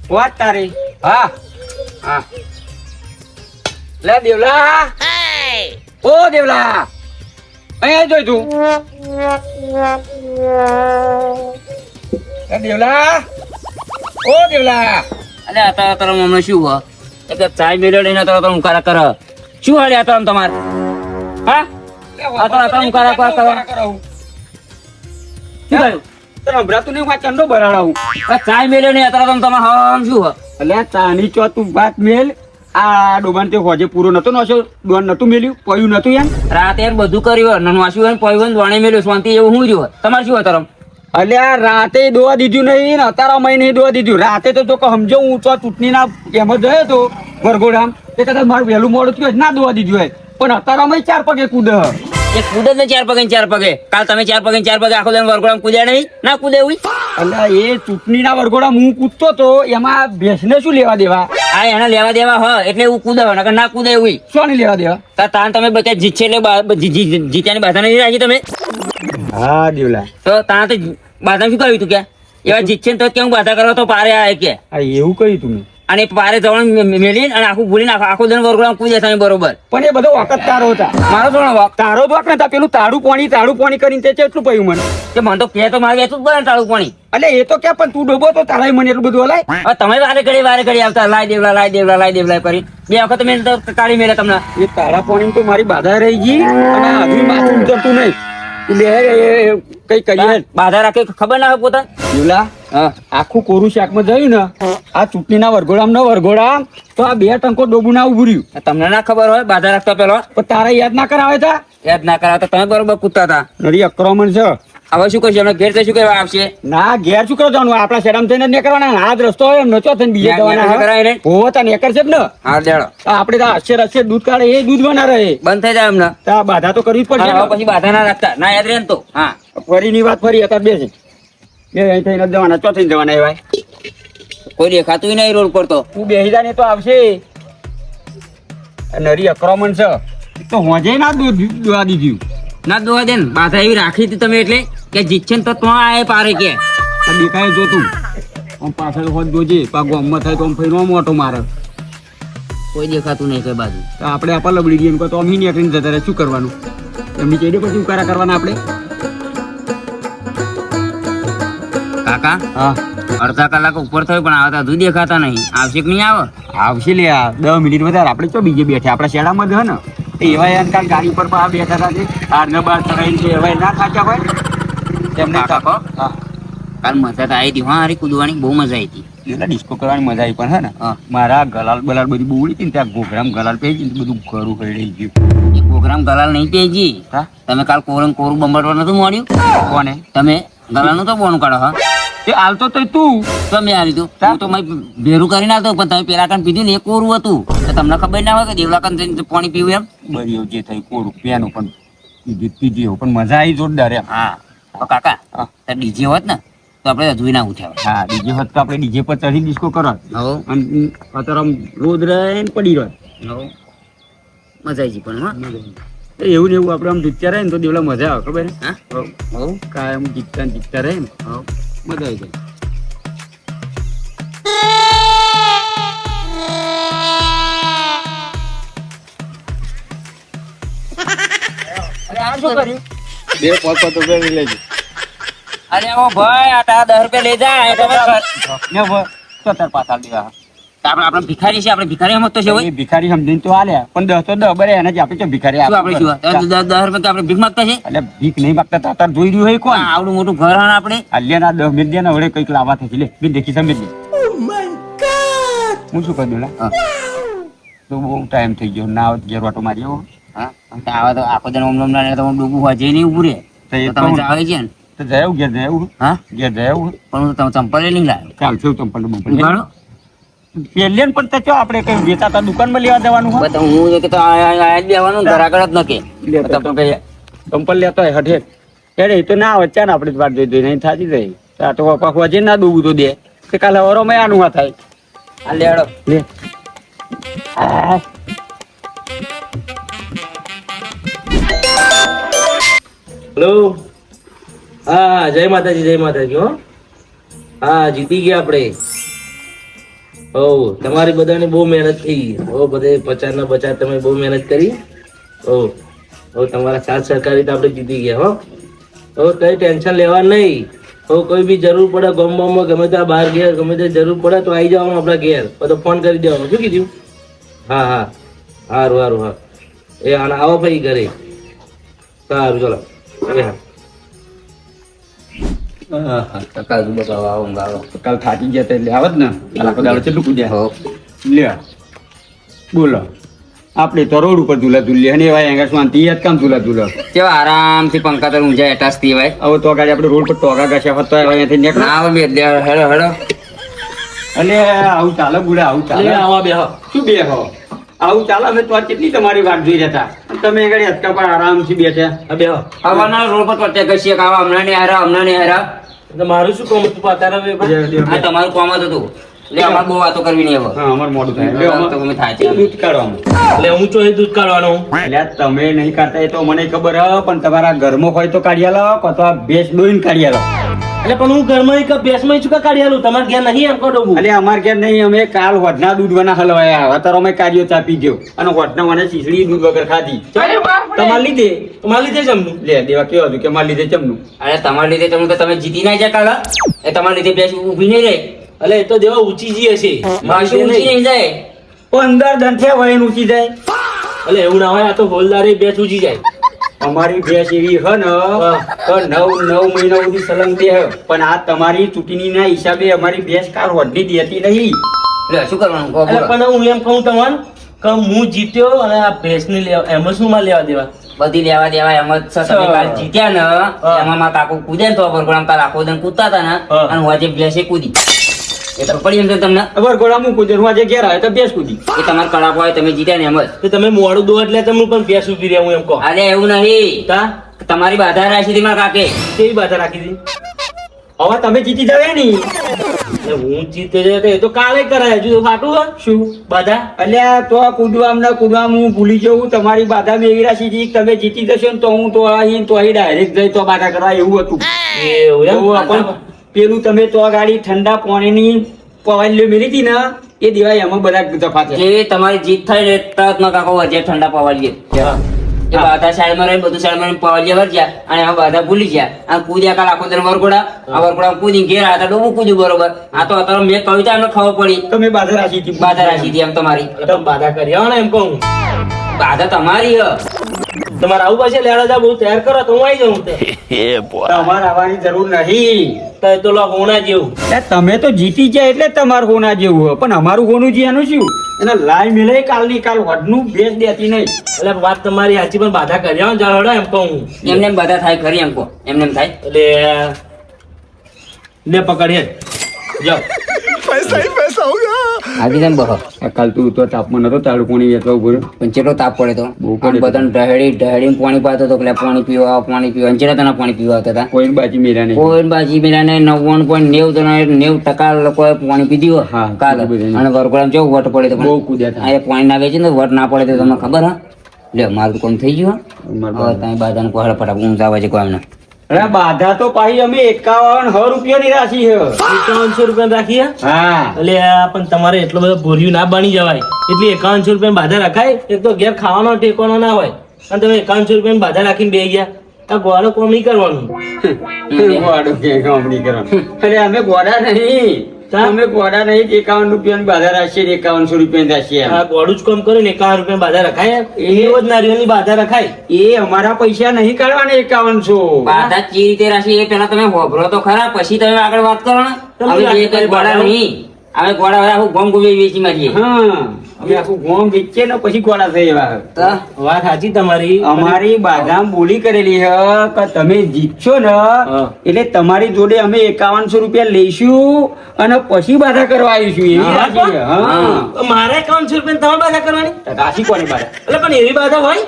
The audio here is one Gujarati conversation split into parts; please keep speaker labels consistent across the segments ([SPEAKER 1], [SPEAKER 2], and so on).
[SPEAKER 1] વાત તારી. હા હા લે દેવલા. ઓ દેવલા અહીંયા જોઈ તું. એ દેવલા. ઓ દેવલા.
[SPEAKER 2] અલે અત્યારે અમને શું હો એટલે ચાય મેળ્યો લઈને અત્યારે ઉકારા કર શું હાલે અત્યારે તમારે હા અત્યારે ઉકારા કરો શું થયું
[SPEAKER 1] તને હમણાં નહીં વાત ચંદો બરાડાવું.
[SPEAKER 2] ચાય મેળ્યો નહીં અત્યારે તમારે હમ શું હો
[SPEAKER 1] એટલે ચાની ચો તું વાત મેલ. આ ડોબાન તે હોજે પૂરો નતો નોશો ડોન નતું મેલ્યું પયું નતું યાર.
[SPEAKER 2] રાતે યાર બધું કર્યું નનવાસ્યું હોય પૈવન વાણે મેળ્યો શાંતિ એવું હું રહ્યું તમારે શું અત્યારે
[SPEAKER 1] એટલે આ રાતે દોવા દીધું નહીં ને અત્યારે મય નહીં દોવા દીધું. રાતે તો જો કે સમજો હું તો ચૂંટણીના એમ જ ગયો તો વરઘોડામ તે કદાચ મારું વહેલું મોડું થયું હોય ના દોવા દીધું હોય પણ અત્યારે અમે 4 પગે કૂદ.
[SPEAKER 2] એ કૂદે ને 4 પગે 4 પગે કાલ તમે 4 પગે 4 પગે આખો દિન વરઘોડામાં કૂદ્યા નહીં ના કૂદે એવું
[SPEAKER 1] એટલે એ ચૂંટણીના વરઘોડામાં હું કૂદતો તો એમાં ભેંસને શું લેવા દેવા.
[SPEAKER 2] હા એના લેવા દેવા હોય એટલે એવું કૂદે હોય નકર ના કૂદે એવું
[SPEAKER 1] શું નહીં લેવા દેવા.
[SPEAKER 2] તાન તમે બધા જીતશે એટલે જીત્યાની બાધા નહીં રાખી તમે
[SPEAKER 1] હા દેવલા
[SPEAKER 2] તો તાન તો બાધા શું કર્યું તું કે એવા જીતશે ને તો કેવું બાધા કરવા તો પારે આવે કે
[SPEAKER 1] આ એવું કહ્યું તું મેં.
[SPEAKER 2] અને પારે જવાનું મેલીને અને આખું ભૂલીને આખો દિન વરઘોડામાં કૂદે તમે બરોબર
[SPEAKER 1] પણ એ બધો વખત તારો હતા.
[SPEAKER 2] મારો થોડો વખત
[SPEAKER 1] તારો તો વખત નતા પેલું તારું પાણી કરીને તે એટલું પયું મને.
[SPEAKER 2] કે મને તો કે તો મારે વેચું જ પડે ને તાળું પાણી
[SPEAKER 1] એટલે એ તો ક્યાં પણ તું ડૂબો તો તારા મને એટલું બધું હલાય.
[SPEAKER 2] હવે તમે વારે ઘડી આવતા લાઈ દેવલા કરી બે વખત મેં તો કાઢી મેળે તમને
[SPEAKER 1] એ તારા પાણી તો મારી બાધા રહી ગઈ અને હજુ માથું ઉતરતું નહીં. બે કઈ કરીએ
[SPEAKER 2] બાધા રાખે ખબર ના હોય પોતા
[SPEAKER 1] યુલા. આખું કોરું શાકમાં જયું ને આ ચૂંટણીના વરઘોડા તો આ 2 ટંકો ડોબું ના ઉભું રહ્યું.
[SPEAKER 2] તમને ના ખબર હોય બાધા રાખતા પેલો
[SPEAKER 1] પણ તારા યાદ ના કરાવે તા
[SPEAKER 2] યાદ ના કરાવતા તમે બરોબર કૂદતા હતા
[SPEAKER 1] નડી આક્રમણ છે.
[SPEAKER 2] હવે શું કરશે ઘેર શું કરવા આવશે
[SPEAKER 1] ના ઘેર શું કરવા જવાનું આપણા શેડામ થઈને નહીં કરવાના. આ જ રસ્તો હોય એમ નચો થઈને બીજે જવાના હોવો તા નેકર છે જ ને.
[SPEAKER 2] હા દેડો
[SPEAKER 1] આપણે તો અક્ષર દૂધ કાઢે એ દૂધ બના રહે
[SPEAKER 2] બંધ થઈ જાય એમને
[SPEAKER 1] તો આ બાધા તો કરવી જ પડશે.
[SPEAKER 2] પછી બાધા ના રાખતા ના યાદ રહે ને તો હા
[SPEAKER 1] ફરીની વાત ફરી અત્યારે બેસી બે અહીં થઈને જવાના ચો થઈને જવાના એવાય
[SPEAKER 2] કોઈ દેખાતું નહીં રોડ પર તો
[SPEAKER 1] તું બેસી જા ને તો આવશે. નરી આક્રમણ છે તો હોજે ના દોવા દીધું.
[SPEAKER 2] ના દોવા દે ને બાધા એવી રાખી હતી તમે એટલે કે જીતશે ને તો આય પારે કે
[SPEAKER 1] દેખાય જોતું આમ પાછળ હોત જોજે પાક ગમમાં થાય તો આમ ફરીનો મોટો મારે.
[SPEAKER 2] કોઈ દેખાતું નહીં કઈ બાજુ
[SPEAKER 1] તો આપણે આપા લબડી ગઈ એમ કહો તો અમી નીકળીને જતા રહે શું કરવાનું. એમની ચેડે પછી ઉકારા કરવાના આપણે.
[SPEAKER 2] કાકા
[SPEAKER 1] હા
[SPEAKER 2] અડધા કલાક ઉપર થયો પણ આવતા હજુ દેખાતા નહીં આવશે કે નહીં આવે
[SPEAKER 1] આવશે લે આ 10 મિનિટ વધારે આપણે તો બીજે બેઠે આપણા શેડામાં જ હે ને એવા યાર કાલ ગાડી પર બેઠા હતા બહાર ને બહાર ચડાવીને છે એવા ના થાક્યા હોય તેમને
[SPEAKER 2] કાકા
[SPEAKER 1] હા
[SPEAKER 2] કાલ મજા તો આવી હતી હા હારી કૂદવાની બહુ મજા આવી હતી
[SPEAKER 1] એટલે ડિસ્કો કરવાની મજા આવી પણ હે ને મારા ગલાલ બલાલ બધી બહુ ઉડી હતી ને ત્યાં ઘોઘરામ ગલાલ પહેરી બધું ઘરું કરી ગયું.
[SPEAKER 2] એ પ્રોગ્રામ ગલાલ નહીં પેજી
[SPEAKER 1] હા
[SPEAKER 2] તમે કાલ કોરું બંબાડવા નતું મળ્યું
[SPEAKER 1] કોને
[SPEAKER 2] તમે ગલાલ નું તો બોનું કાઢો હા
[SPEAKER 1] એ હાલતો તો તું
[SPEAKER 2] તમે આવી તું હું તો ભેરું કરીને આવતો પણ તમે પેલા કાન પીધું ને એ કોરું હતું તો તમને ખબર ના હોય કે દેવલા કાન જઈને પાણી પીવું એમ
[SPEAKER 1] બરી જે થઈ કોરું પેનું પણ પીધી પણ મજા આવી જોરદાર એમ.
[SPEAKER 2] હા તો કાકા ડીજે હોત ને તો આપણે હજુ ના ઉઠ્યા
[SPEAKER 1] હા ડીજે હોત તો આપણે ડીજે પર ચડી ડિસ્કો કરો
[SPEAKER 2] હવ
[SPEAKER 1] અને અત્યારે આમ રોદ રહે ને પડી રહે
[SPEAKER 2] હવ મજા આવી પણ હા
[SPEAKER 1] એવું ને એવું આપણે આમ જીતતા રહે ને તો દેવલા મજા આવે ખબર
[SPEAKER 2] હા
[SPEAKER 1] હવ કાયમ જીતતા રહે ને
[SPEAKER 2] હવ
[SPEAKER 1] મજા આવી જાય. બે 500 રૂપિયા લેજો
[SPEAKER 2] અરે ઓ ભાઈ આ તારા 10 રૂપિયા લઈ જાય તમે
[SPEAKER 1] ને તો તાર પાછા દેવા
[SPEAKER 2] આપણે ભિખારી છે આપણે ભિખારી સમજતો છે
[SPEAKER 1] એ ભિખારી સમજીને તો આલ્યા પણ 10 તો 10 બરે એના જ આપણે તો ભિખારી
[SPEAKER 2] શું આપણે શું 10 રૂપિયા આપણે ભીખ માંગતા છે
[SPEAKER 1] એટલે ભીખ નહીં માંગતા તાર જોઈ રહ્યું હોય કોણ
[SPEAKER 2] આવડું મોટું ઘર હા આપણે
[SPEAKER 1] આલ્યા ના 10 મિનિટ દે ને હવે કઈક લાવવા થઈ લે બી દેખી સમજ લે. હું શું કહી દઉં તો બહુ ટાઈમ થઈ ગયો ના આવત ઘેર વાટો મારી આવો.
[SPEAKER 2] હા આવા તો આખો દિન ઓમ ના તો ડૂબું હોય જઈ નહીં ઉભું રે
[SPEAKER 1] તો એ
[SPEAKER 2] તમે જાવે છે ને
[SPEAKER 1] તો જયું ઘેર જયું
[SPEAKER 2] હા
[SPEAKER 1] ઘેર જયું
[SPEAKER 2] પણ હું તમે ચંપલ નહીં લાવ્યો
[SPEAKER 1] ચાલ છું ચંપલ
[SPEAKER 2] ઉગાડો
[SPEAKER 1] પેલે પણ તો આપણે કઈ વેચાતા દુકાનમાં લેવા જવાનું હોય
[SPEAKER 2] બધા હું કે તો આયા જ બેવાનું ઘરાકડ જ નકે
[SPEAKER 1] ચંપલ લેતો હોય હઠે ત્યારે એ તો ના આવે ચાને આપણે જ વાત જોઈ નહીં થાતી જાય આ તો પાકવા જે ના દૂવું તો દે કે કાલે વરોમાં આનું આ થાય
[SPEAKER 2] આ લેડો
[SPEAKER 1] લે
[SPEAKER 3] હેલો હા જય માતાજી હો હા જીતી ગયા આપણે હો તમારી બધાની બહુ મહેનત થઈ. હો બધે 50 ના 50 તમે બહુ મહેનત કરી. હો હો તમારા સાથ સહકારી તો આપણે જીતી ગયા. હો કઈ ટેન્શન લેવા નહીં. હો કોઈ બી જરૂર પડે ગામમાં ગમે ત્યાં બહાર ઘેર ગમે ત્યાં જરૂર પડે તો આવી જવાનું આપણા ઘેર. બધો ફોન કરી દેવાનો. શું કીધું? હા હા સારું સારું હા એ આના આવો ભાઈ ઘરે. સારું ચલો એ હા
[SPEAKER 2] કાકા બતાવો આવો ઊંઘ આવો.
[SPEAKER 1] કાલ થાકી ગયા તા એટલે આવત ને આખો દાડો કેટલું કૂદ્યા
[SPEAKER 2] હો
[SPEAKER 1] લે બોલો આપણે તો રોડ ઉપર ઝૂલા ઝૂલીએ અને એવા એંગા શાંતિ યાદ કામ ઝૂલા ઝૂલો
[SPEAKER 2] કેવા આરામથી પંખા તર ઊંઝા એટાસ થી ભાઈ.
[SPEAKER 1] હવે તો ગાડી આપણે રોડ પર ટોકા ઘસ્યા હોત તો અહીંયાથી નીકળો.
[SPEAKER 2] ના આવે બે હેડો હેડો.
[SPEAKER 1] અને આવું ચાલે બુડા આવું ચાલે.
[SPEAKER 3] આવા બેહો.
[SPEAKER 1] શું બે હો આવું ચાલે અમે તો કેટલી તમારી વાત જોઈ રહ્યા હતા તમે ગાડી હટકા પર આરામથી બેઠા.
[SPEAKER 3] આ બેહો.
[SPEAKER 2] આવવાના રોડ પર પટ્યા ઘસીએ કે આવા હમણાં નહીં હારા હમણાં નહીં હારા.
[SPEAKER 3] તો મારું શું કામ હતું પાતારા બે ભાઈ?
[SPEAKER 2] આ તમારું કામ જ હતું. એટલે અમારે બહુ વાતો કરવી નહીં હવે.
[SPEAKER 1] હા અમારે મોડું થાય એટલે
[SPEAKER 2] તો
[SPEAKER 1] અમે
[SPEAKER 2] તમે થાય છે
[SPEAKER 1] દૂધ કાઢવાનું.
[SPEAKER 3] એટલે હું તો એ દૂધ કાઢવાનું.
[SPEAKER 1] એટલે તમે નહીં કાઢતા એ તો મને ખબર હ પણ તમારા ઘરમાં હોય તો કાઢી આલો અથવા ભેંસ દોઈને કાઢી આલો.
[SPEAKER 3] એટલે પણ હું ઘરમાં એક ભેંસમાં શું કા કાઢી આલું? તમારે ઘેર નહીં એમ કહો હું.
[SPEAKER 1] એટલે અમાર ઘેર નહીં અમે કાલ વડના દૂધ વના હલવાયા અત્યારે અમે કાર્યો ચાપી ગયો અને વડના મને શીસડી દૂધ વગર ખાધી તમારે લીધે
[SPEAKER 3] તમારે લીધે જમનું.
[SPEAKER 1] લે દેવા કેવું હતું કે મારે લીધે ચમનું
[SPEAKER 2] અરે તમારા લીધે તમે તો તમે જીતી ના જાય કાલા. એ તમારા લીધે બેસ ઊભી નહીં રહે.
[SPEAKER 3] એટલે એ તો દેવા ઊંચી જી હશે.
[SPEAKER 2] માસી ઊંચી નહીં જાય.
[SPEAKER 1] 15 દંઠે વહીને ઊંચી જાય.
[SPEAKER 3] એટલે એવું ના હોય. આ તો હોલદારે બેચ ઊંચી જાય.
[SPEAKER 1] અમારી ભેંસ એવી હ ને તો 9 મહિના સુધી સલંગ દે હ. પણ આ તમારી ચૂંટણીના હિસાબે અમારી ભેંસ કાલ વડની દેતી નહીં.
[SPEAKER 2] એટલે શું કરવાનું કહો
[SPEAKER 3] એટલે
[SPEAKER 2] બોલો.
[SPEAKER 3] પણ હું એમ કહું તમને કે હું જીત્યો અને આ ભેંસને લેવા એમાં શું માં લેવા દેવા?
[SPEAKER 2] બધી લેવા દેવા એમ જ છે. તમે કાલ જીત્યા ને એમાં મારા કાકુ કૂદે ને તો વરઘોડામાં કાલ આખો દન કૂદતા હતા ને અને હું આજે ભેંસે કૂદી એ તો પડી એમ છે તમને.
[SPEAKER 1] વરઘોડા હું કૂદે હું આજે ઘેર આવે તો ભેંસ કૂદી.
[SPEAKER 2] એ તમારે કડાપ હોય તમે જીત્યા ને એમ જ.
[SPEAKER 3] તો તમે મોડું દો એટલે તમે પણ ભેંસ ઉભી રહ્યા હું એમ કહું.
[SPEAKER 2] અરે એવું નહીં.
[SPEAKER 3] તા
[SPEAKER 2] તમારી બાધા રાખી હતી મારા કાકે.
[SPEAKER 3] કેવી બાધા રાખી હતી?
[SPEAKER 1] હવે તમે જીતી જાવ નહીં.
[SPEAKER 3] એટલે હું જીતે જાય તો એ તો કાલે કરાય. હજુ તો ખાટું હોય
[SPEAKER 1] શું
[SPEAKER 3] બાધા.
[SPEAKER 1] અલ્યા તો કૂદવામાં હું ભૂલી જવું તમારી બાધા મેં એવી રાખી હતી કે તમે જીતી જશો ને તો હું તો અહીં ડાયરેક્ટ જઈ તો બાધા કરવા એવું હતું.
[SPEAKER 3] એવું એમ?
[SPEAKER 1] એવું પણ પેલું તમે તો ગાડી ઠંડા પાણીની પવાલીઓ મેલી હતી ને એ દિવાળી એમાં બધા તફાત છે.
[SPEAKER 2] જે તમારી જીત થાય ને તરત માં કાકો વજે ઠંડા પવાલીએ.
[SPEAKER 3] હા.
[SPEAKER 2] એ બાધા સાઈડમાં રહીને બધું સાઈડમાં રહીને પવાલીએ વર્જ્યા અને એમાં બાધા ભૂલી ગયા અને કૂદ્યા કાલ આખો દર વરઘોડા. આ વરઘોડા કૂદી ઘેર આવ્યા ડોબું કૂદ્યું બરોબર. આ તો અત્યારે મેં કવિતા એમને ખબર પડી.
[SPEAKER 1] તમે બાધા રાખી હતી.
[SPEAKER 2] બાધા રાખી હતી એમ તમારી.
[SPEAKER 3] તમે બાધા કરી આવો ને એમ કહું.
[SPEAKER 2] બાધા તમારી હ.
[SPEAKER 3] તમારે આવું પાસે લેડા જા બહુ તૈયાર કરો તો હું આવી જાઉં.
[SPEAKER 1] તમારે આવવાની જરૂર નહીં.
[SPEAKER 3] તો એ તો લો હોના જેવું.
[SPEAKER 1] એટલે તમે તો જીતી ગયા એટલે તમારું હોના જેવું હોય પણ અમારું હોનું જે એનું શું એને લાઈ મિલે કાલની કાલ વડનું ભેંસ દેતી નહીં.
[SPEAKER 3] એટલે વાત તમારી સાચી પણ બાધા કરી આવો ને જાડો એમ કહું.
[SPEAKER 2] એમને એમ બાધા થાય ખરી એમ કહો. એમને એમ થાય.
[SPEAKER 3] એટલે લે પકડીએ જાઓ.
[SPEAKER 2] આવી જાય ને બહો.
[SPEAKER 1] કાલ તું તો તાપમાં નતો તાળું પાણી વેચવા ઉભો રહ્યો.
[SPEAKER 2] પણ ચેટલો તાપ પડે તો
[SPEAKER 1] બહુ પડે.
[SPEAKER 2] બધાને ઢહેડીને પાણી પાતો હતો કે લે પાણી પીવા પાણી પીવા અને ચેટલા તને પાણી પીવા આવતા હતા.
[SPEAKER 1] કોઈ બાજી મેળ્યા નહીં.
[SPEAKER 2] કોઈ બાજી મિલાને 99.90% લોકોએ પાણી પીધું
[SPEAKER 1] હા,
[SPEAKER 2] કાલે.
[SPEAKER 1] બધું.
[SPEAKER 2] અને વરઘોડામાં કેવું વટ પડે તો
[SPEAKER 1] બહુ કૂદ્યા હતા.
[SPEAKER 2] આ પાણી ના વેચે ને વટ ના પડે તો તમને ખબર હા. લે મારું તો કોમ થઈ ગયું હા.
[SPEAKER 1] અમારે
[SPEAKER 2] હવે તમે બાધાને કોઈ ફટાફટ ઊંઘ આવે છે કોઈ એમને.
[SPEAKER 1] અરે બાધા તો પાછી અમે 51 રૂપિયાની રાશિ છે.
[SPEAKER 3] 5100 રૂપિયા રાખીએ.
[SPEAKER 1] હા
[SPEAKER 3] એટલે આ પણ તમારે એટલો બધો ભોર્યું ના બની જવાય. એટલે 5100 રૂપિયા બાધા રખાય. એક તો ઘેર ખાવાનો ટેકોનો ના હોય અને તમે 5100 રૂપિયા બાધા રાખીને બે ગયા. આ ગોળો કોમ નહીં કરવાનું.
[SPEAKER 1] ગોળો કે કંપની કરો. અરે અમે ગોળા નહીં. અમે ગોળા નહીં. 51 રૂપિયાની બાધા રાખીએ 5100 રૂપિયાની રાખીએ.
[SPEAKER 3] આ ગોળું જ કામ કરે ને 51 રૂપિયા બાધા રખાય. એ જ નારિયેળની બાધા રખાય.
[SPEAKER 1] એ અમારા પૈસા નહીં કાઢવાના 5100.
[SPEAKER 2] બાધા ચી રીતે રાખી એ પેલા તમે હોભરો તો ખરા પછી તમે આગળ વાત કરો ને.
[SPEAKER 3] તમે
[SPEAKER 2] હવે એક જ ગોળા નહીં. અમે ગોળા આખું ગોમ ગોમી વેચી મારીએ.
[SPEAKER 1] હા અમે આખું ગોમ વેચીએ ને પછી ગોળા થઈ એવા.
[SPEAKER 2] તો
[SPEAKER 3] વાત સાચી તમારી.
[SPEAKER 1] અમારી બાદામ બોલી કરેલી છે કે તમે જીતશો ને એટલે તમારી જોડે અમે 5100 રૂપિયા લઈશું અને પછી બાધા કરવા આવીશું એવી
[SPEAKER 3] હા,
[SPEAKER 1] રાખી છે. હા
[SPEAKER 3] મારે 5100 રૂપિયા તમારે બાધા કરવાની.
[SPEAKER 1] રાશિ કોની બાધા
[SPEAKER 3] એટલે પણ એવી બાધા હોય.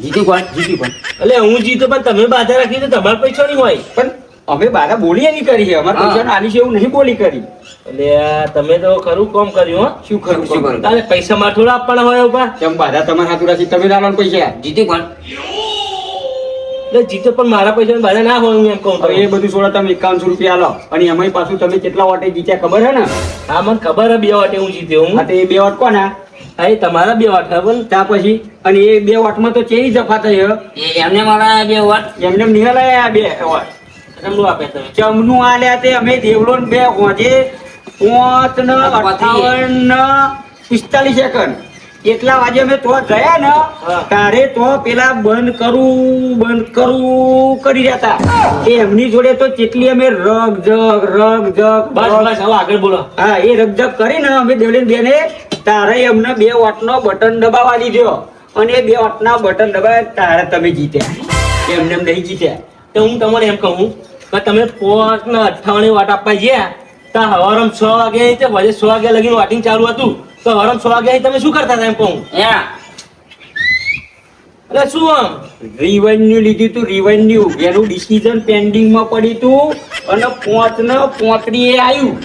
[SPEAKER 2] જીતું કોણ જીતું કોણ.
[SPEAKER 3] એટલે હું જીતો પણ તમે બાધા રાખી તો તમારે પૈસા નહીં હોય.
[SPEAKER 1] પણ અમે બાધા બોલી એવી કરી છે. અમારે
[SPEAKER 2] હા.
[SPEAKER 1] પૈસા આલી છે એવું નહીં બોલી કરી.
[SPEAKER 3] એટલે આ તમે તો ખરું કામ કર્યું હો.
[SPEAKER 1] શું ખરું
[SPEAKER 2] શું ખરું?
[SPEAKER 3] તારે પૈસા માં થોડા આપવાના હોય ઉપર.
[SPEAKER 1] કેમ બાધા તમારા હાથું રાખી તમે લાવવાના પૈસા
[SPEAKER 2] જીતું કોણ.
[SPEAKER 3] એટલે જીતો પણ મારા પૈસા બધા ના હોય હું એમ કહું તો.
[SPEAKER 1] હવે એ બધું છોડો, તમે 51 રૂપિયા લો અને એમાંય પાછું તમે કેટલા વાટે જીત્યા ખબર છે ને?
[SPEAKER 3] હા મને ખબર હે 2 વાટે હું જીત્યો હું.
[SPEAKER 1] હા તો એ 2 વાટ કોના?
[SPEAKER 3] હા એ તમારા 2 વાટ ખબર ને?
[SPEAKER 1] ત્યાં પછી અને એ 2 વાટમાં તો ચેવી જફા થઈ હે?
[SPEAKER 2] એ એમને મારા 2 વાત
[SPEAKER 1] એમને નિહલાયા આ 2 વાટ.
[SPEAKER 3] કેટલું આપે તમે?
[SPEAKER 1] ચમનું આલ્યા તે અમે દેવડો ને 2 હોજે 5 ને 58 ને 45 સેકન્ડ એટલા વાગે અમે તો ગયા ને
[SPEAKER 3] હા.
[SPEAKER 1] તારે તો પેલા બંધ કરું કરી રહ્યા હતા. એ એમની જોડે તો કેટલી અમે રગજગ
[SPEAKER 3] બસ બસ હવે આગળ બોલો.
[SPEAKER 1] હા એ રગજગ કરીને અમે દેવડે બેને તારે એમને 2 વાટનો બટન દબાવવા દીધો અને એ 2 વાટના બટન દબાવ્યા તારે તમે જીત્યા. એમને એમ નહીં જીત્યા.
[SPEAKER 3] તો હું તમને એમ કહું કે તમે 5 ને 58 વાટ આપવા ગયા તો હવારમ 6 વાગે તે વજે 6 વાગે લગીને વાટિંગ ચાલુ હતું તો હવારમ 6 વાગે તમે શું કરતા હતા એમ કહું?
[SPEAKER 2] યા
[SPEAKER 3] એટલે શું આમ
[SPEAKER 1] રિવન્યુ લીધું તું રિવન્યુ એનું ડિસિઝન પેન્ડિંગમાં પડ્યું તું અને 5 ને 35 એ આવ્યું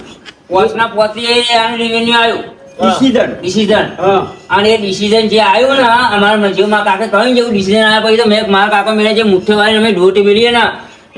[SPEAKER 2] પોસ્ટના પોતી આનું રેવન્યુ આવ્યું
[SPEAKER 1] ડિસિઝન.
[SPEAKER 2] ડિસિઝન.
[SPEAKER 1] હા
[SPEAKER 2] અને એ ડિસિઝન જે આવ્યું ને અમારા નજીકમાં કાકે કહ્યું જેવું ડિસિઝન આવ્યા પછી તો મેં મારા કાકા મેળે જે મુઠ્ઠે વાળી અમે ઢોટી મેળીએ ને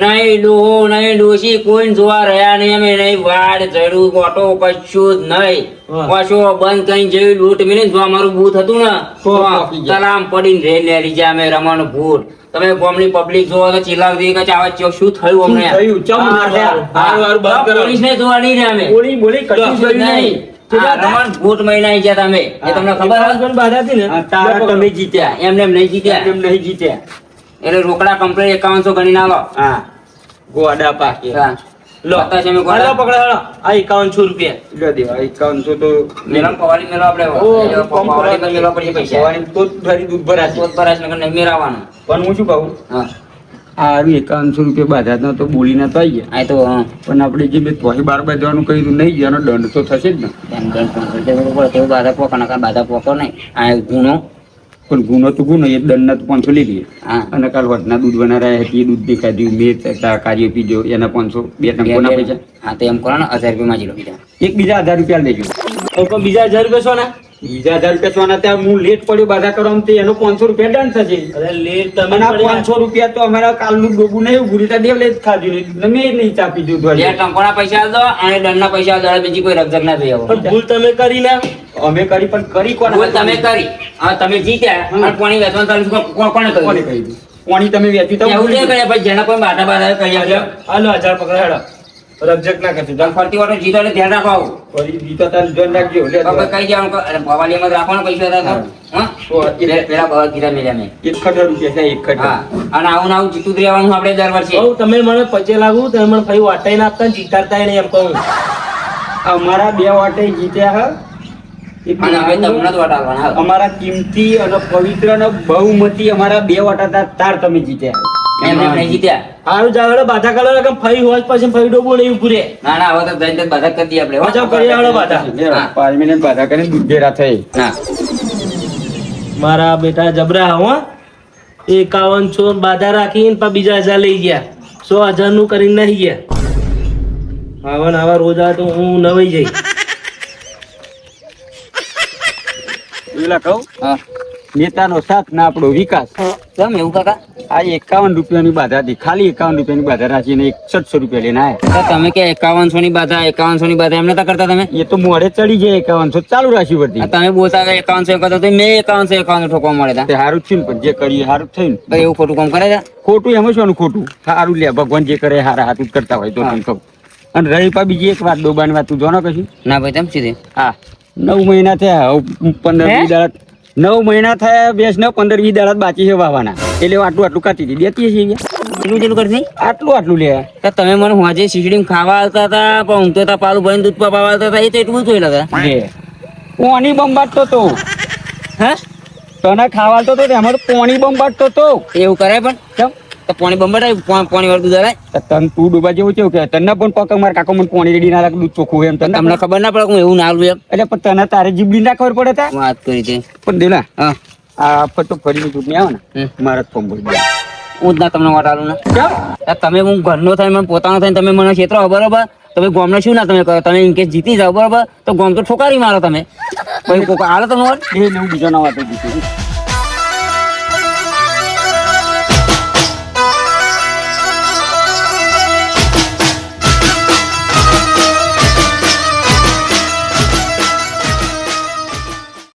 [SPEAKER 2] નહીં ડોહો નહીં ડોશી કોઈ જોવા રહ્યા નહીં અમે નહીં વાડ ચડ્યું ઓટો કશું જ નહીં
[SPEAKER 3] હા.
[SPEAKER 2] પાછો બંધ કરીને જેવી લૂંટ મેળીને જો અમારું બૂથ હતું ને
[SPEAKER 1] તો
[SPEAKER 2] તો
[SPEAKER 1] પાકી ગયા.
[SPEAKER 2] તલામ પડીને રે લેરી જાય અમે રમવાનું ભૂત તમે ગામની પબ્લિક જોવો તો ચિલ્લાવતી કે ચાવા ચો શું થયું અમને
[SPEAKER 1] શું થયું? ચમ માર્યા?
[SPEAKER 3] હારું, બંધ કરો.
[SPEAKER 2] પોલીસને જોવા નહીં રહ્યા અમે
[SPEAKER 1] બોલી બોલી કશું
[SPEAKER 2] કશું જ
[SPEAKER 1] કર્યું નહીં.
[SPEAKER 2] નહીં રમણ ભૂત મહિના આવી ગયા તમે એ તમને ખબર
[SPEAKER 3] ખબર પણ બાધા હતી ને
[SPEAKER 1] હા, તારા તમે જીત્યા.
[SPEAKER 2] એમને એમ નહીં જીત્યા
[SPEAKER 1] એમ નહીં જીત્યા.
[SPEAKER 2] એટલે રોકડા કમ્પ્લેટ 5100 ગણી ના લો
[SPEAKER 1] હા ગોડા પાકે.
[SPEAKER 2] હા.
[SPEAKER 3] લો
[SPEAKER 2] બતાવશે અમે
[SPEAKER 3] હાલો
[SPEAKER 2] ગોળા.
[SPEAKER 3] પકડો હાલો આ 5100 રૂપિયા
[SPEAKER 1] લો દેવા 5100 તો
[SPEAKER 2] મેલામ પવાલી મેલો આપણે
[SPEAKER 1] ઓ,
[SPEAKER 2] પવાલી પર મેલો પછી પૈસા
[SPEAKER 1] સવારે તો જ ફરી દૂધ ભરાશે.
[SPEAKER 2] પોત પરાશ નગર નહીં મેરાવાનું
[SPEAKER 1] પણ હું શું કહું
[SPEAKER 2] હા
[SPEAKER 1] હારું 5100 રૂપિયા બાધા તો બોલીને તો આવી ગયા
[SPEAKER 2] આ તો હા
[SPEAKER 1] પણ આપણે જે બે તોય બાર બાજવાનું કહ્યું નહીં જેનો દંડ તો થશે જ ને.
[SPEAKER 2] એમ ગણ પણ તે બરોબર તેવું બાધા પોકા નકા બાધા પોકો નહીં આ એક ગુનો
[SPEAKER 1] પણ ગુનો તો ગુનો એ દંડના તો 500 લઈ લઈએ
[SPEAKER 2] હા
[SPEAKER 1] અને કાલ વટના દૂધ બનાવ્યા હતી એ દૂધ દેખાડ્યું મેં કાર્ય પીજો એના 500 બે ટંકોના પૈસા
[SPEAKER 2] હા તો એમ કરો ને 1000 રૂપિયા માં જ લો બીજા
[SPEAKER 1] એક બીજા 1000 રૂપિયા લેજો.
[SPEAKER 3] તો પણ બીજા 1000 રૂપિયા છો ને
[SPEAKER 1] બીજા 1000 રૂપિયા સોના ત્યાં હું લેટ પડ્યો બાધા કરવામાં તો એનો 500 રૂપિયા દંડ થશે.
[SPEAKER 3] અરે લેટ તમે
[SPEAKER 1] અને આ
[SPEAKER 3] પડ્યા.
[SPEAKER 1] 500 રૂપિયા તો અમારા કાલનું ડોબું નહીં ગુરીતા દેવલે જ ખાધું નહીં મેં નહીં ચાપી
[SPEAKER 2] બે
[SPEAKER 1] દીધું.
[SPEAKER 2] ટંકોના પૈસા આલ દો અને દંડના પૈસા આલ દો બીજી કોઈ રકઝક ના થઈ આવો
[SPEAKER 3] પણ ભૂલ તમે કરી ના
[SPEAKER 1] અમે કરી પણ કરી કોને?
[SPEAKER 2] ભૂલ તમે કરી હવે તમે જીત્યા અને પાણી વેચવાનું ચાલુ છે. કોણે
[SPEAKER 1] કોને
[SPEAKER 2] કર્યું
[SPEAKER 1] કહી દીધું? પાણી તમે વેચ્યું તો
[SPEAKER 2] એવું નહીં કરે પછી જેના કોઈ બાધા બાધા કરી આપજો
[SPEAKER 3] હાલો 1000 પકડો હેડો રકજક ના કરજો
[SPEAKER 2] તમે ફરતી વાટો જીતો એટલે ધ્યાન રાખો આવું
[SPEAKER 1] ફરી દીધો તાર ધ્યાન રાખજો. લે
[SPEAKER 2] બાપા કઈ જવાનું અરે ભવાલીમાં જ રાખવાનો પૈસા હતા તો હા
[SPEAKER 1] તો એ
[SPEAKER 2] પેલા બવા કીધા મેલ્યા મેં
[SPEAKER 1] 1,000 રૂપિયા છે 1,000.
[SPEAKER 2] હા અને આવું ને આવું જીતું જ રહેવાનું આપણે દર વર્ષે
[SPEAKER 3] બહુ તમે મને પચે લાગુ તમે મને ફરી વાટાઈ ના આપતા ને જીતાડતા નહીં એમ કહું
[SPEAKER 1] અમારા 2 વાટે જીત્યા હા.
[SPEAKER 2] અને હવે તમને જ વટાવવાના હા.
[SPEAKER 1] અમારા કિંમતી અને પવિત્ર અને બહુમતી અમારા 2 વાટા હતા તાર તમે જીત્યા.
[SPEAKER 2] એમને એમ નહીં જીત્યા
[SPEAKER 3] હારું જાવ બાધા કરો ને ફરી હોય પછી ફરી ડોબો નહીં ઉભું રે
[SPEAKER 2] ના ના હવે તો જઈને બધા કરી દઈએ આપણે હો.
[SPEAKER 3] પાછા કરી આવડો બાધા
[SPEAKER 1] લે,
[SPEAKER 2] હા.
[SPEAKER 1] 5 મિનિટ બાધા કરીને દૂધેરા થઈ.
[SPEAKER 2] હા
[SPEAKER 3] મારા બેટા જબરા હો 5100 બાધા રાખીને પા બીજા 1000 લઈ ગયા 100,000 નું કરીને નહીં ગયા આવા ને આવા રોજ આ તો હું નવાઈ જઈ
[SPEAKER 1] પેલા કહું
[SPEAKER 2] હા
[SPEAKER 1] નેતાનો સાથ ના આપણો વિકાસ.
[SPEAKER 2] કેમ એવું કાકા
[SPEAKER 1] આ 51 રૂપિયાની બાધા હતી ખાલી 51 રૂપિયાની બાધા રાખીને 700 રૂપિયા લઈને આયા.
[SPEAKER 2] તો તમે કે 5100 ની બાધા 5100 ની બાધા એમ નતા કરતા તમે
[SPEAKER 1] એ તો મોડે ચડી જાય 5100 ચાલુ રાખ્યું
[SPEAKER 2] આ
[SPEAKER 1] પડતી.
[SPEAKER 2] તમે બોલતા કે 5100 કરતા તો મેં 5100 ઠોકવા મળે તા
[SPEAKER 1] તે સારું જ થયું ને પણ જે કરીએ સારું જ થયું ને.
[SPEAKER 2] ભાઈ એવું ખોટું કામ કરે છે
[SPEAKER 1] ખોટું એમાં શું ખોટું સારું લે ભગવાન જે કરે હારા હાથું જ કરતા હોય તો તને કહું. અને રહી પા બીજી એક વાત ડોબાની વાત તું જોનો કશું.
[SPEAKER 2] ના ભાઈ તમે સીધે
[SPEAKER 1] હા 9 મહિના થયા હવે 15-20 દાડા 9 મહિના થયા બેસ ને 15-20 દાડા જ બાકી છે વાવાના એટલે આટલું આટલું કાઢી દીધી દેતી છે
[SPEAKER 2] એટલું જેટલું કરી
[SPEAKER 1] આટલું આટલું લે.
[SPEAKER 2] તો તમે મને હોજે શીશડીમાં ખાવા આવતા હતા પણ ઊંઘતો હતા પાલું ભરીને દૂધ પાવા આવતા હતા એ તો એટલું જોઈ હતા
[SPEAKER 1] લે પોણી બંબાટતો તો
[SPEAKER 2] હા
[SPEAKER 1] તને ખાવાતો તો એમાં તો પોણી બંબાટતો તો.
[SPEAKER 2] એવું કરાય પણ
[SPEAKER 1] કેમ?
[SPEAKER 2] તો પાણી બંબર પાણી વાળું દૂધ હરાય
[SPEAKER 1] તો તને તું ડૂબા જેવું કેવું કે તને પણ પકડ માર કાકો મને પોણી રેડી ના રાખે દૂધ ચોખ્ખું એમ તને
[SPEAKER 2] તમને ખબર ના પડે કે હું એવું ના આલું એમ
[SPEAKER 1] એટલે પણ તને તારે જીબડી ના ખબર પડે તા
[SPEAKER 2] વાત કરી છે
[SPEAKER 1] પણ દેલા
[SPEAKER 2] હા
[SPEAKER 1] આ ફટો ફરીની ચૂંટણી આવે ને મારા જ ફોર્મ ભરી દે.
[SPEAKER 2] હું જ ના તમને વટાલું ને
[SPEAKER 1] કેમ?
[SPEAKER 2] આ તમે હું ઘરનો થાય મને પોતાનો થાય તમે મને ક્ષેત્રો બરોબર તમે ગોમને શું ના તમે કરો તમે ઇન કેસ જીતી જાઓ બરોબર તો ગોમ તો ઠોકારી મારો તમે પછી કોક હાલો તમે
[SPEAKER 1] એ ને હું બીજો ના વાતો જીતું